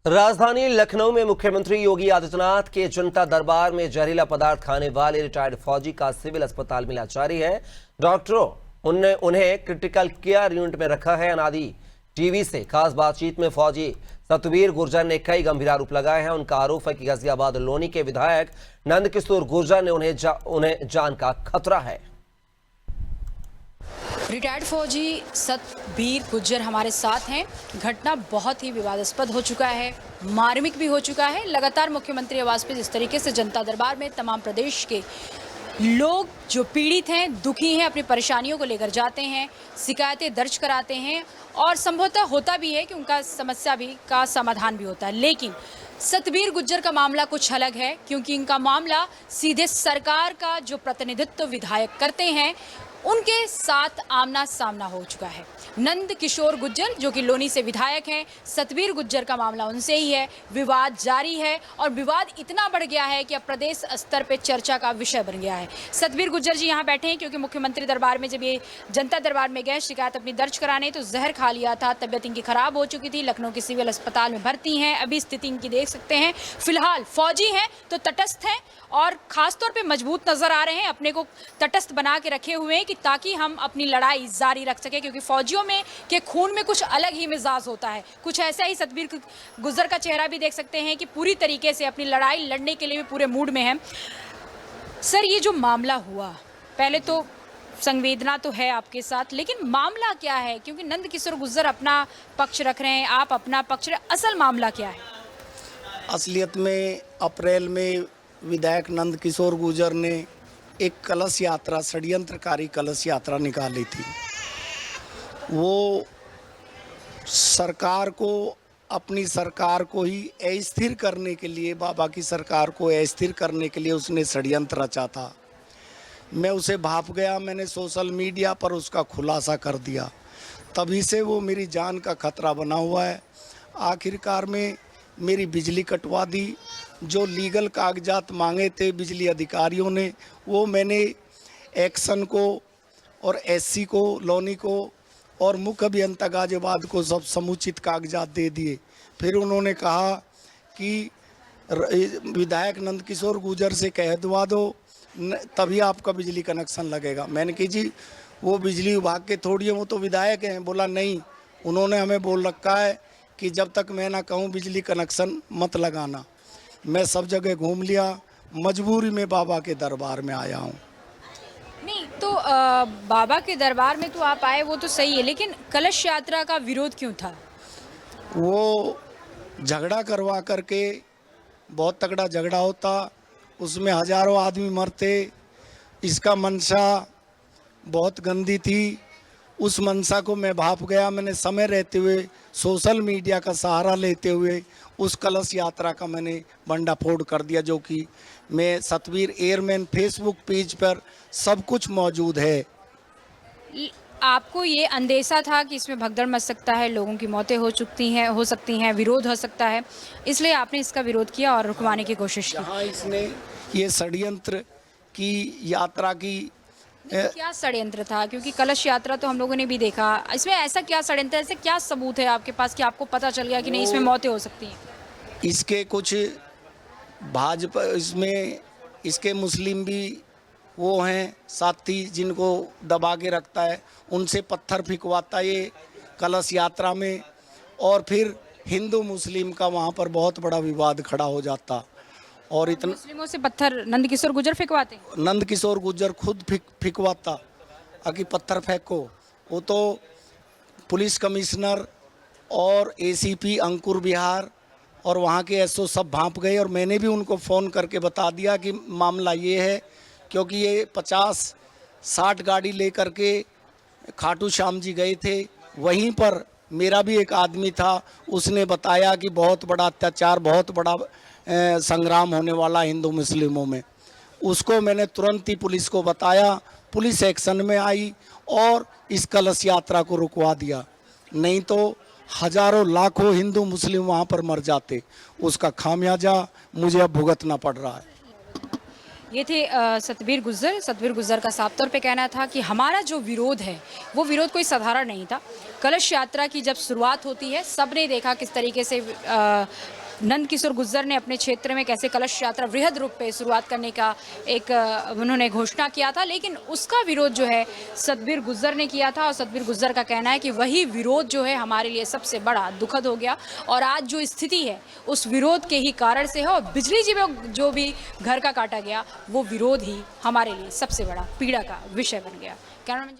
राजधानी लखनऊ में मुख्यमंत्री योगी आदित्यनाथ के जनता दरबार में जहरीला पदार्थ खाने वाले रिटायर्ड फौजी का सिविल अस्पताल में इलाज जारी है। डॉक्टरों उन्हें क्रिटिकल केयर यूनिट में रखा है। अनादि टीवी से खास बातचीत में फौजी सतवीर गुर्जर ने कई गंभीर आरोप लगाए हैं। उनका आरोप है कि गाजियाबाद लोनी के विधायक नंदकिशोर गुर्जर ने उन्हें जान का खतरा है। रिटायर्ड फौजी सतवीर गुर्जर हमारे साथ हैं। घटना बहुत ही विवादास्पद हो चुका है, मार्मिक भी हो चुका है। लगातार मुख्यमंत्री आवास पे जिस तरीके से जनता दरबार में तमाम प्रदेश के लोग जो पीड़ित हैं, दुखी हैं, अपनी परेशानियों को लेकर जाते हैं, शिकायतें दर्ज कराते हैं और संभवतः होता भी है कि उनका समस्या भी का समाधान भी होता है। लेकिन सतवीर गुर्जर का मामला कुछ अलग है, क्योंकि इनका मामला सीधे सरकार का जो प्रतिनिधित्व विधायक करते हैं उनके साथ आमना सामना हो चुका है। नंदकिशोर गुर्जर जो कि लोनी से विधायक हैं, सतवीर गुर्जर का मामला उनसे ही है। विवाद जारी है और विवाद इतना बढ़ गया है कि अब प्रदेश स्तर पे चर्चा का विषय बन गया है। सतवीर गुर्जर जी यहाँ बैठे हैं क्योंकि मुख्यमंत्री दरबार में जब ये जनता दरबार में गए शिकायत अपनी दर्ज कराने तो जहर खा लिया था, तबियत इनकी खराब हो चुकी थी, लखनऊ के सिविल अस्पताल में भर्ती हैं। अभी स्थिति इनकी देख सकते हैं। फिलहाल फौजी हैं तो तटस्थ हैं और खासतौर पर मजबूत नजर आ रहे हैं, अपने को तटस्थ बना के रखे हुए हैं कि ताकि हम अपनी लड़ाई जारी रख सके, क्योंकि फौजियों में के खून में कुछ अलग ही मिजाज होता है। कुछ ऐसा ही सतवीर गुर्जर का चेहरा भी देख सकते हैं कि पूरी तरीके से अपनी लड़ाई लड़ने के लिए भी पूरे मूड में है। सर, ये जो मामला हुआ, पहले तो संवेदना तो है आपके साथ, लेकिन मामला क्या है? क्योंकि नंदकिशोर गुर्जर अपना पक्ष रख रहे हैं, आप अपना पक्ष रहे, असल मामला क्या है? असलियत में अप्रैल में विधायक नंदकिशोर गुर्जर ने एक कलश यात्रा, षड्यंत्रकारी कलश यात्रा निकाली थी। वो सरकार को, अपनी सरकार को ही अस्थिर करने के लिए, बाबा की सरकार को अस्थिर करने के लिए उसने षड्यंत्र रचा था। मैं उसे भाप गया, मैंने सोशल मीडिया पर उसका खुलासा कर दिया। तभी से वो मेरी जान का खतरा बना हुआ है। आखिरकार में मेरी बिजली कटवा दी। जो लीगल कागजात मांगे थे बिजली अधिकारियों ने, वो मैंने एक्शन को और एससी को, लोनी को और मुख्य अभियंता गाजियाबाद को सब समुचित कागजात दे दिए। फिर उन्होंने कहा कि विधायक नंदकिशोर गुर्जर से कह दवा दो, तभी आपका बिजली कनेक्शन लगेगा। मैंने कहा जी वो बिजली विभाग के थोड़ी हैं, वो तो विधायक हैं। बोला नहीं, उन्होंने हमें बोल रखा है कि जब तक मैं ना कहूँ बिजली कनेक्शन मत लगाना। मैं सब जगह घूम लिया, मजबूरी में बाबा के दरबार में आया हूँ। नहीं तो बाबा के दरबार में तो आप आए, वो तो सही है, लेकिन कलश यात्रा का विरोध क्यों था? वो झगड़ा करवा करके, बहुत तगड़ा झगड़ा होता, उसमें हजारों आदमी मरते। इसका मंशा बहुत गंदी थी। उस मंशा को मैं भाप गया। मैंने समय रहते हुए, सोशल मीडिया का सहारा लेते हुए उस कलश यात्रा का मैंने भंडाफोड़ कर दिया, जो कि मैं सतवीर एयरमैन फेसबुक पेज पर सब कुछ मौजूद है। आपको ये अंदेशा था कि इसमें भगदड़ मच सकता है, लोगों की मौतें हो सकती हैं, विरोध हो सकता है, इसलिए आपने इसका विरोध किया और रुकवाने की कोशिश की। जहाँ इसने ये षड्यंत्र की यात्रा की, क्या षड्यंत्र था? क्योंकि कलश यात्रा तो हम लोगों ने भी देखा, इसमें ऐसा क्या षड्यंत्र, ऐसे क्या सबूत है आपके पास कि आपको पता चल गया कि नहीं इसमें मौतें हो सकती हैं? इसके कुछ भाजपा, इसमें इसके मुस्लिम भी वो हैं साथी जिनको दबा के रखता है, उनसे पत्थर फेंकवाता ये कलश यात्रा में। और फिर हिंदू मुस्लिम का वहाँ पर बहुत बड़ा विवाद खड़ा हो जाता। और इतना मुस्लिमों से पत्थर नंदकिशोर गुर्जर फेंकवाते? नंदकिशोर गुर्जर खुद फेंकवाता कि पत्थर फेंको। वो तो पुलिस कमिश्नर और एसीपी अंकुर बिहार और वहाँ के एसओ सब भांप गए। और मैंने भी उनको फ़ोन करके बता दिया कि मामला ये है, क्योंकि ये 50-60 गाड़ी लेकर के खाटू श्याम जी गए थे। वहीं पर मेरा भी एक आदमी था, उसने बताया कि बहुत बड़ा अत्याचार, बहुत बड़ा संग्राम होने वाला हिंदू मुस्लिमों में। उसको मैंने तुरंत ही पुलिस को बताया, पुलिस एक्शन में आई और इस कलश यात्रा को रुकवा दिया। नहीं तो हजारों लाखों हिंदू मुस्लिम वहाँ पर मर जाते। उसका खामियाजा मुझे अब भुगतना पड़ रहा है। ये थे सतबीर गुज्जर का साफ तौर पे कहना था कि हमारा जो विरोध है वो विरोध कोई साधारण नहीं था। कलश यात्रा की जब शुरुआत होती है, सबने देखा किस तरीके से नंद किशोर गुज्जर ने अपने क्षेत्र में कैसे कलश यात्रा वृहद रूप पे शुरुआत करने का एक उन्होंने घोषणा किया था, लेकिन उसका विरोध जो है सतबीर गुज्जर ने किया था। और सतबीर गुज्जर का कहना है कि वही विरोध जो है हमारे लिए सबसे बड़ा दुखद हो गया और आज जो स्थिति है उस विरोध के ही कारण से है। और बिजली जो भी घर का काटा गया वो विरोध ही हमारे लिए सबसे बड़ा पीड़ा का विषय बन गया। कैमरामैन